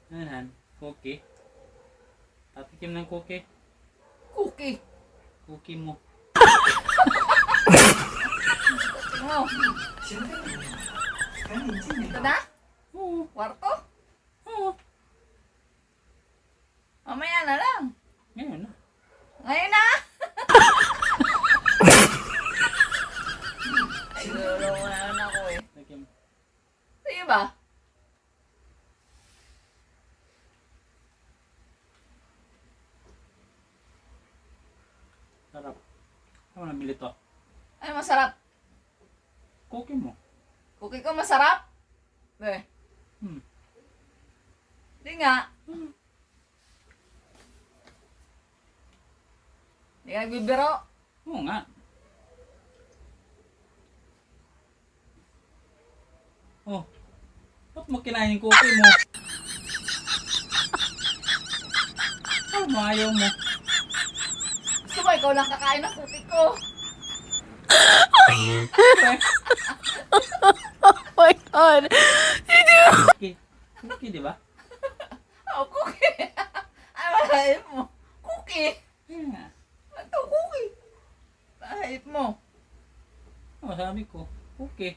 Ayan, cookie. Tatikim ng cookie. Cookie. Cookie mo. Mo. Ito na? Oo. Kwarto? Oo. Mamaya na lang. Ngayon na. Ngayon na! Ay, gulo mo na ako eh. Takim. Sige ba? Sarap. Ano nabili to? Ay, masarap. Cookie mo. Cookie ko masarap? Eh. Hmm. Hindi nga. Hmm. Hindi ka nagbibiro. Oo nga. Oh. Ba't mo kinain yung cookie mo? Ano ayaw mo? Gusto mo, ikaw lang kakain ng cookie ko. Oh my god. Cookie. Cookie, di ba? Oh, cookie. Ay, mahayip mo. Cookie. Yeah. Ito, cookie. Mahayip mo. Oh, sabi ko. Cookie.